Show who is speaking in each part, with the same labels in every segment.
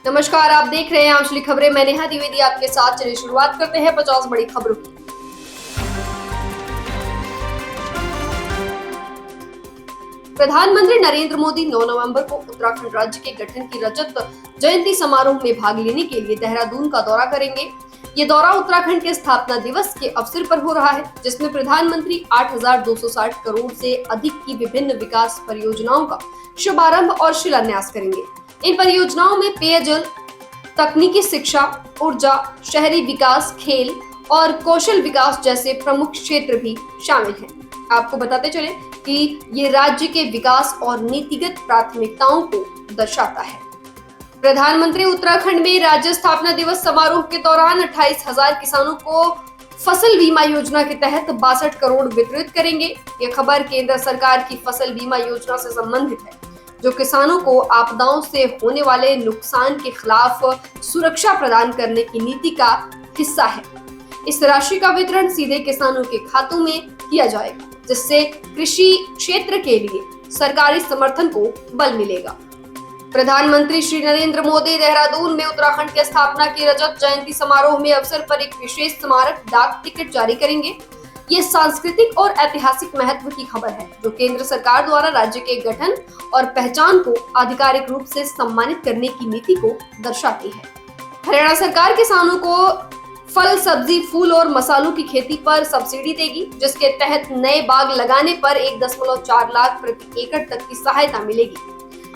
Speaker 1: नमस्कार, आप देख रहे हैं आंचलिक खबरें। मैं नेहा द्विवेदी आपके साथ। चलिए शुरुआत करते हैं 50 बड़ी खबरों की। प्रधानमंत्री नरेंद्र मोदी 9 नवंबर को उत्तराखंड राज्य के गठन की रजत जयंती समारोह में भाग लेने के लिए देहरादून का दौरा करेंगे। ये दौरा उत्तराखंड के स्थापना दिवस के अवसर पर हो रहा है, जिसमें प्रधानमंत्री 8,260 करोड़ से अधिक की विभिन्न विकास परियोजनाओं का शुभारंभ और शिलान्यास करेंगे। इन परियोजनाओं में पेयजल, तकनीकी शिक्षा, ऊर्जा, शहरी विकास, खेल और कौशल विकास जैसे प्रमुख क्षेत्र भी शामिल हैं। आपको बताते चले कि ये राज्य के विकास और नीतिगत प्राथमिकताओं को दर्शाता है। प्रधानमंत्री उत्तराखंड में राज्य स्थापना दिवस समारोह के दौरान 28,000 किसानों को फसल बीमा योजना के तहत 62 करोड़ वितरित करेंगे। ये खबर केंद्र सरकार की फसल बीमा योजना से संबंधित है, जो किसानों को आपदाओं से होने वाले नुकसान के खिलाफ सुरक्षा प्रदान करने की नीति का हिस्सा है। इस राशि का वितरण सीधे किसानों के खातों में किया जाएगा, जिससे कृषि क्षेत्र के लिए सरकारी समर्थन को बल मिलेगा। प्रधानमंत्री श्री नरेंद्र मोदी देहरादून में उत्तराखंड के स्थापना की रजत जयंती समारोह में अवसर पर एक विशेष स्मारक डाक टिकट जारी करेंगे। ये सांस्कृतिक और ऐतिहासिक महत्व की खबर है, जो केंद्र सरकार द्वारा राज्य के गठन और पहचान को आधिकारिक रूप से सम्मानित करने की नीति को दर्शाती है। हरियाणा सरकार किसानों को फल, सब्जी, फूल और मसालों की खेती पर सब्सिडी देगी, जिसके तहत नए बाग लगाने पर 1.4 लाख प्रति एकड़ तक की सहायता मिलेगी।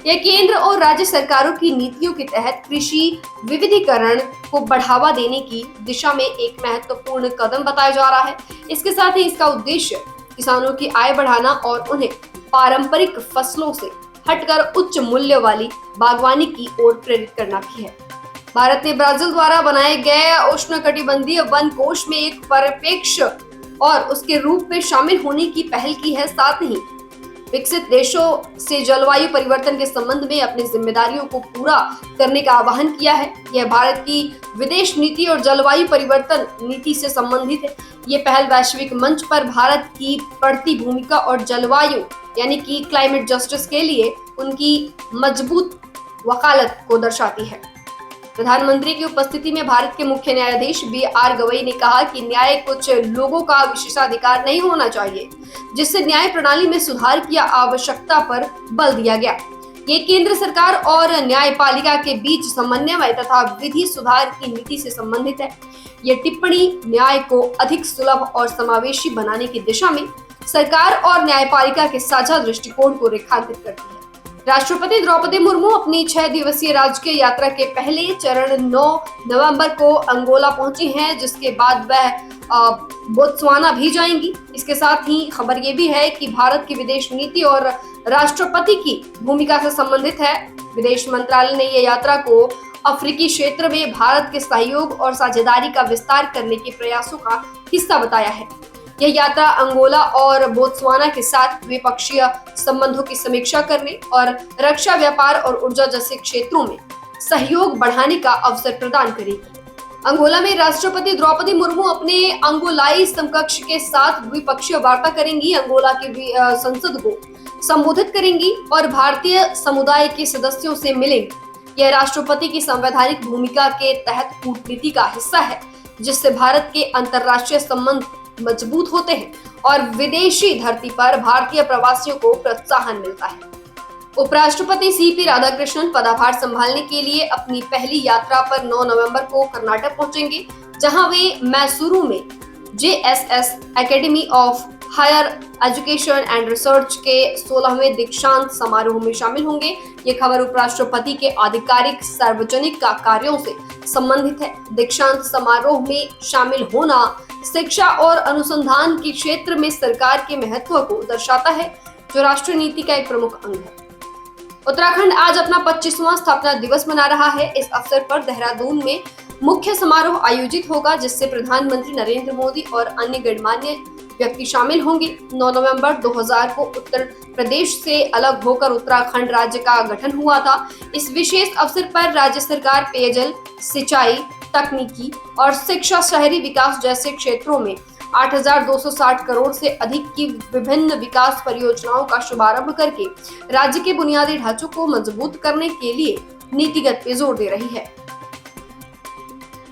Speaker 1: यह केंद्र और राज्य सरकारों की नीतियों के तहत कृषि विविधीकरण को बढ़ावा देने की दिशा में एक महत्वपूर्ण कदम बताया जा रहा है। इसके साथ ही इसका उद्देश्य किसानों की आय बढ़ाना और उन्हें पारंपरिक फसलों से हटकर उच्च मूल्य वाली बागवानी की ओर प्रेरित करना भी है। भारत ने ब्राजील द्वारा बनाए गए उष्णकटिबंधीय वन कोष में एक परिप्रेक्ष्य और उसके रूप में शामिल होने की पहल की है। साथ ही विकसित देशों से जलवायु परिवर्तन के संबंध में अपनी जिम्मेदारियों को पूरा करने का आह्वान किया है। यह भारत की विदेश नीति और जलवायु परिवर्तन नीति से संबंधित है। ये पहल वैश्विक मंच पर भारत की बढ़ती भूमिका और जलवायु यानी कि क्लाइमेट जस्टिस के लिए उनकी मजबूत वकालत को दर्शाती है। प्रधानमंत्री की उपस्थिति में भारत के मुख्य न्यायाधीश BR गवई ने कहा कि न्याय कुछ लोगों का विशेषाधिकार नहीं होना चाहिए, जिससे न्याय प्रणाली में सुधार की आवश्यकता पर बल दिया गया। ये केंद्र सरकार और न्यायपालिका के बीच समन्वय तथा विधि सुधार की नीति से संबंधित है। ये टिप्पणी न्याय को अधिक सुलभ और समावेशी बनाने की दिशा में सरकार और न्यायपालिका के साझा दृष्टिकोण को रेखांकित करती है। राष्ट्रपति द्रौपदी मुर्मू अपनी 6 दिवसीय राजकीय यात्रा के पहले चरण 9 नवंबर को अंगोला पहुंची हैं, जिसके बाद वह बोत्सवाना भी जाएंगी। इसके साथ ही खबर ये भी है कि भारत की विदेश नीति और राष्ट्रपति की भूमिका से संबंधित है। विदेश मंत्रालय ने यह यात्रा को अफ्रीकी क्षेत्र में भारत के सहयोग और साझेदारी का विस्तार करने के प्रयासों का हिस्सा बताया है। यह यात्रा अंगोला और बोत्सवाना के साथ द्विपक्षीय संबंधों की समीक्षा करने और रक्षा, व्यापार और ऊर्जा जैसे क्षेत्रों में सहयोग बढ़ाने का अवसर प्रदान करेगी। अंगोला में राष्ट्रपति द्रौपदी मुर्मू अपने अंगोलाई समकक्ष के साथ द्विपक्षीय वार्ता करेंगी, अंगोला की संसद को संबोधित करेंगी और भारतीय समुदाय के सदस्यों से मिलेंगी। यह राष्ट्रपति की संवैधानिक भूमिका के तहत कूटनीति का हिस्सा है, जिससे भारत के अंतर्राष्ट्रीय संबंध मजबूत होते हैं और विदेशी धरती पर भारतीय प्रवासियों को प्रोत्साहन मिलता है। उपराष्ट्रपति CP राधाकृष्णन पदभार संभालने के लिए अपनी पहली यात्रा पर 9 नवंबर को कर्नाटक पहुंचेंगे, जहां वे मैसूरू में JSS academy of higher education and research के 16वें दीक्षांत समारोह में शामिल होंगे। ये खबर उपराष्ट्रपति के आधिकारिक सार्वजनिक कार्यों से संबंधित है। दीक्षांत समारोह में शामिल होना शिक्षा और अनुसंधान के क्षेत्र में सरकार के महत्व को दर्शाता है, जो राष्ट्रीय नीति का एक प्रमुख अंग है। उत्तराखंड आज अपना 25वां स्थापना दिवस मना रहा है। इस अवसर पर देहरादून में मुख्य समारोह आयोजित होगा, जिससे प्रधानमंत्री नरेंद्र मोदी और अन्य गणमान्य व्यक्ति शामिल होंगे। 9 नवंबर 2000 को उत्तर प्रदेश से अलग होकर उत्तराखंड राज्य का गठन हुआ था। इस विशेष अवसर पर राज्य सरकार पेयजल, सिंचाई, तकनीकी और शिक्षा, शहरी विकास जैसे क्षेत्रों में 8,260 करोड़ से अधिक की विभिन्न विकास परियोजनाओं का शुभारंभ करके राज्य के बुनियादी ढांचों को मजबूत करने के लिए नीतिगत पे जोर दे रही है।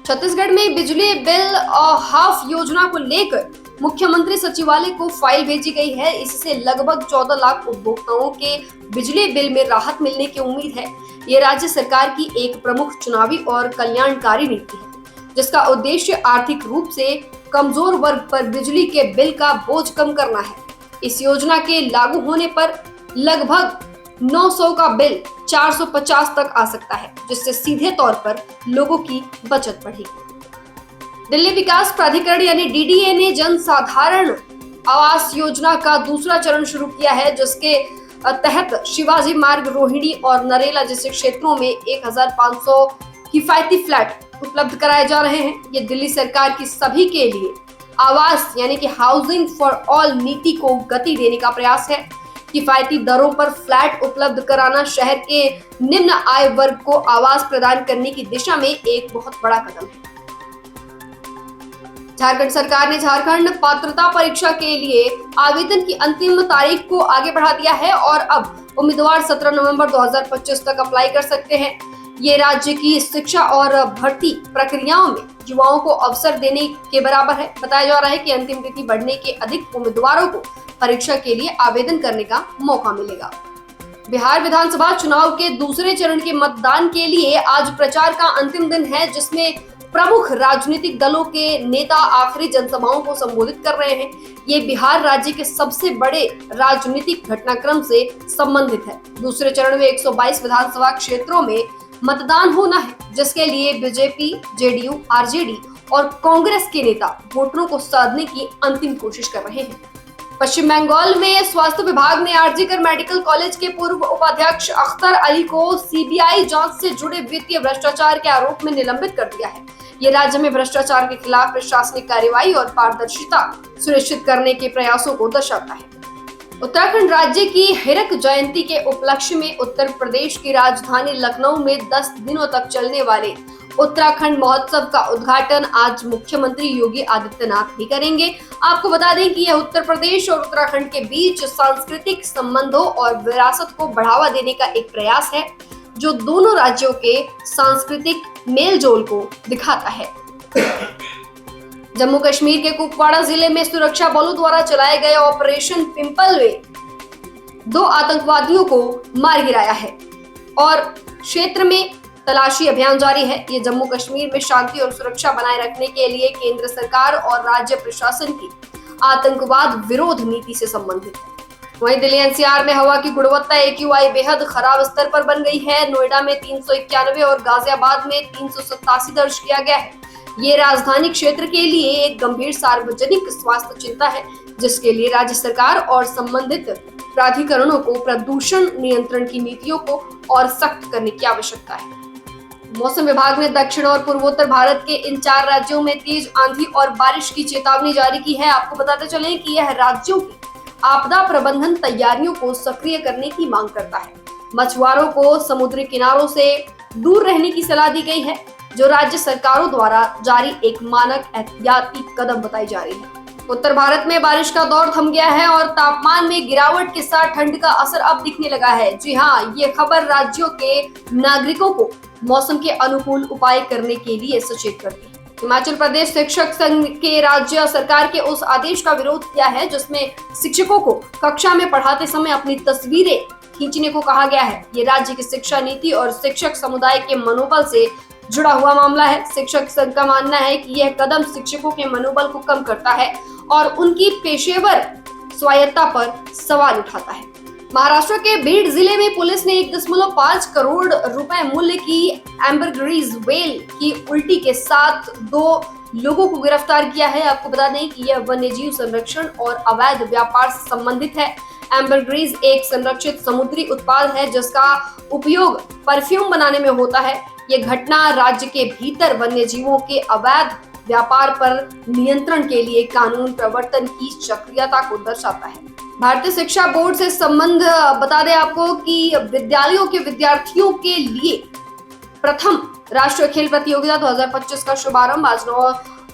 Speaker 1: छत्तीसगढ़ में बिजली बिल हाफ योजना को लेकर मुख्यमंत्री सचिवालय को फाइल भेजी गई है। इससे लगभग 14 लाख उपभोक्ताओं के बिजली बिल में राहत मिलने की उम्मीद है। ये राज्य सरकार की एक प्रमुख चुनावी और कल्याणकारी नीति है, जिसका उद्देश्य आर्थिक रूप से कमजोर वर्ग पर बिजली के बिल का बोझ कम करना है। इस योजना के लागू होने पर लगभग 900 का बिल 450 तक आ सकता है, जिससे सीधे तौर पर लोगों की बचत बढ़ेगी। दिल्ली विकास प्राधिकरण यानी डीडीए ने जन साधारण आवास योजना का दूसरा चरण शुरू किया है, जिसके तहत शिवाजी मार्ग, रोहिणी और नरेला जैसे क्षेत्रों में 1500 किफायती फ्लैट उपलब्ध कराए जा रहे हैं। ये दिल्ली सरकार की सभी के लिए आवास यानी कि हाउसिंग फॉर ऑल नीति को गति देने का प्रयास है। किफायती दरों पर फ्लैट उपलब्ध कराना शहर के निम्न आय वर्ग को आवास प्रदान करने की दिशा में एक बहुत बड़ा कदम है। झारखंड सरकार ने झारखंड पात्रता परीक्षा के लिए आवेदन की अंतिम तारीख को आगे बढ़ा दिया है और अब उम्मीदवार 17 नवंबर 2025 तक अप्लाई कर सकते हैं। ये राज्य की शिक्षा और भर्ती प्रक्रियाओं में युवाओं को अवसर देने के बराबर है। बताया जा रहा है कि अंतिम तिथि बढ़ने के अधिक उम्मीदवारों को परीक्षा के लिए आवेदन करने का मौका मिलेगा। बिहार विधानसभा चुनाव के दूसरे चरण के मतदान के लिए आज प्रचार का अंतिम दिन है, जिसमें प्रमुख राजनीतिक दलों के नेता आखिरी जनसभाओं को संबोधित कर रहे हैं। ये बिहार राज्य के सबसे बड़े राजनीतिक घटनाक्रम से संबंधित है। दूसरे चरण में 122 विधानसभा क्षेत्रों में मतदान होना है, जिसके लिए बीजेपी, जेडीयू, आरजेडी और कांग्रेस के नेता वोटरों को साधने की अंतिम कोशिश कर रहे हैं। पश्चिम बंगाल में स्वास्थ्य विभाग ने आरजीकर मेडिकल कॉलेज के पूर्व उपाध्यक्ष अख्तर अली को सीबीआई जांच से जुड़े वित्तीय भ्रष्टाचार के आरोप में निलंबित कर दिया है। ये राज्य में भ्रष्टाचार के खिलाफ प्रशासनिक कार्रवाई और पारदर्शिता सुनिश्चित करने के प्रयासों को दर्शाता है। उत्तराखंड राज्य की हीरक जयंती के उपलक्ष्य में उत्तर प्रदेश की राजधानी लखनऊ में 10 दिनों तक चलने वाले उत्तराखंड महोत्सव का उद्घाटन आज मुख्यमंत्री योगी आदित्यनाथ भी करेंगे। आपको बता दें कि यह उत्तर प्रदेश और उत्तराखंड के बीच सांस्कृतिक संबंधों और विरासत को बढ़ावा देने का एक प्रयास है, जो दोनों राज्यों के सांस्कृतिक मेलजोल को दिखाता है। जम्मू कश्मीर के कुपवाड़ा जिले में सुरक्षा बलों द्वारा चलाए गए ऑपरेशन पिंपल में 2 आतंकवादियों को मार गिराया है और क्षेत्र में तलाशी अभियान जारी है। ये जम्मू कश्मीर में शांति और सुरक्षा बनाए रखने के लिए केंद्र सरकार और राज्य प्रशासन की आतंकवाद विरोध नीति से संबंधित है। वहीं दिल्ली एनसीआर में हवा की गुणवत्ता AQI बेहद खराब स्तर पर बन गई है। नोएडा में 391 और गाजियाबाद में 387 दर्ज किया गया है। ये राजधानी क्षेत्र के लिए एक गंभीर सार्वजनिक स्वास्थ्य चिंता है, जिसके लिए राज्य सरकार और संबंधित प्राधिकरणों को प्रदूषण नियंत्रण की नीतियों को और सख्त करने की आवश्यकता है। मौसम विभाग ने दक्षिण और पूर्वोत्तर भारत के इन 4 राज्यों में तेज आंधी और बारिश की चेतावनी जारी की है। आपको बताते चलें कि यह राज्यों की आपदा प्रबंधन तैयारियों को सक्रिय करने की मांग करता है। मछुआरों को समुद्री किनारों से दूर रहने की सलाह दी गई है, जो राज्य सरकारों द्वारा जारी एक मानक एहतियाती कदम बताई जा रही है। उत्तर भारत में बारिश का दौर थम गया है और तापमान में गिरावट के साथ ठंड का असर अब दिखने लगा है। जी हाँ, ये खबर राज्यों के नागरिकों को मौसम के अनुकूल उपाय करने के लिए सचेत करती है। हिमाचल प्रदेश शिक्षक संघ के राज्य सरकार के उस आदेश का विरोध किया है, जिसमें शिक्षकों को कक्षा में पढ़ाते समय अपनी तस्वीरें खींचने को कहा गया है। ये राज्य की शिक्षा नीति और शिक्षक समुदाय के मनोबल से जुड़ा हुआ मामला है। शिक्षक संघ का मानना है कि यह कदम शिक्षकों के मनोबल को कम करता है और उनकी पेशेवर स्वायत्ता पर सवाल उठाता है। महाराष्ट्र के बीड जिले में पुलिस ने 1.5 करोड़ रुपए मूल्य की एम्बरग्रीज व्हेल की उल्टी के साथ 2 लोगों को गिरफ्तार किया है। आपको बता दें कि यह वन्यजीव संरक्षण और अवैध व्यापार से संबंधित है। एम्बरग्रीज एक संरक्षित समुद्री उत्पाद है, जिसका उपयोग परफ्यूम बनाने में होता है। ये घटना राज्य के भीतर वन्यजीवों के अवैध व्यापार पर नियंत्रण के लिए कानून प्रवर्तन की सक्रियता को दर्शाता है। भारतीय शिक्षा बोर्ड से संबंध बता दें आपको कि विद्यालयों के विद्यार्थियों के लिए प्रथम राष्ट्रीय खेल प्रतियोगिता 2025 का शुभारंभ आज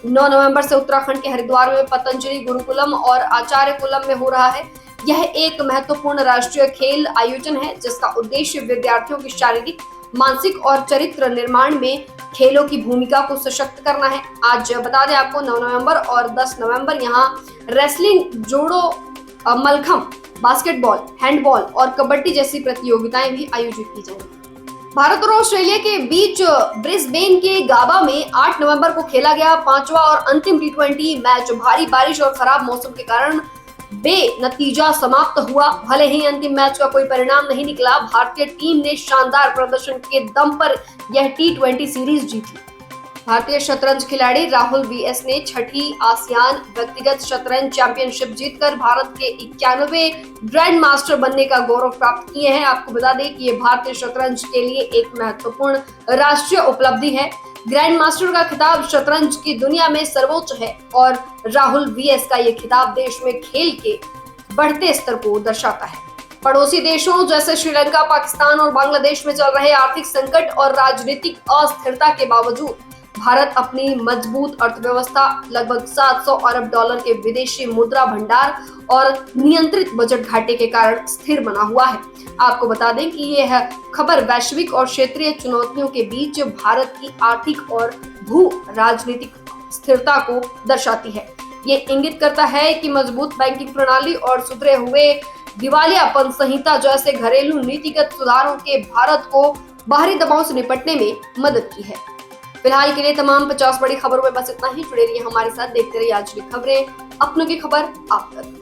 Speaker 1: 9 नवंबर से उत्तराखंड के हरिद्वार में पतंजलि गुरुकुलम और आचार्य कुलम में हो रहा है। यह एक महत्वपूर्ण राष्ट्रीय खेल आयोजन है, जिसका उद्देश्य विद्यार्थियों की शारीरिक मानसिक और चरित्र निर्माण में खेलों की भूमिका को सशक्त करना है। आज बता दें आपको 9 नवंबर और 10 नवंबर यहाँ रेसलिंग, जोड़ो, मलखम, बास्केटबॉल, हैंडबॉल और कबड्डी जैसी प्रतियोगिताएं भी आयोजित की जाएंगी। भारत और ऑस्ट्रेलिया के बीच ब्रिस्बेन के गाबा में 8 नवंबर को खेला गया पांचवा और अंतिम टी20 मैच भारी बारिश और खराब मौसम के कारण बेनतीजा समाप्त हुआ। भले ही अंतिम मैच का कोई परिणाम नहीं निकला, भारतीय टीम ने शानदार प्रदर्शन के दम पर यह टी20 सीरीज जीती। भारतीय शतरंज खिलाड़ी राहुल वीएस ने छठी आसियान व्यक्तिगत शतरंज चैंपियनशिप जीतकर भारत के 91वें ग्रैंड मास्टर बनने का गौरव प्राप्त किए हैं। आपको बता दें कि ये भारतीय शतरंज के लिए एक महत्वपूर्ण राष्ट्रीय उपलब्धि है। ग्रैंड मास्टर का खिताब शतरंज की दुनिया में सर्वोच्च है और राहुल वीएस का ये खिताब देश में खेल के बढ़ते स्तर को दर्शाता है। पड़ोसी देशों जैसे श्रीलंका, पाकिस्तान और बांग्लादेश में चल रहे आर्थिक संकट और राजनीतिक अस्थिरता के बावजूद भारत अपनी मजबूत अर्थव्यवस्था, लगभग 700 अरब डॉलर के विदेशी मुद्रा भंडार और नियंत्रित बजट घाटे के कारण स्थिर बना हुआ है। आपको बता दें कि यह खबर वैश्विक और क्षेत्रीय चुनौतियों के बीच भारत की आर्थिक और भू राजनीतिक स्थिरता को दर्शाती है। ये इंगित करता है कि मजबूत बैंकिंग प्रणाली और सुधरे हुए दिवालियापन संहिता जैसे घरेलू नीतिगत सुधारों के भारत को बाहरी दबाव से निपटने में मदद की है। फिलहाल के लिए तमाम 50 बड़ी खबरों में बस इतना ही। जुड़े रहिए हमारे साथ, देखते रहिए आज की खबरें, अपनों की खबर आप तक।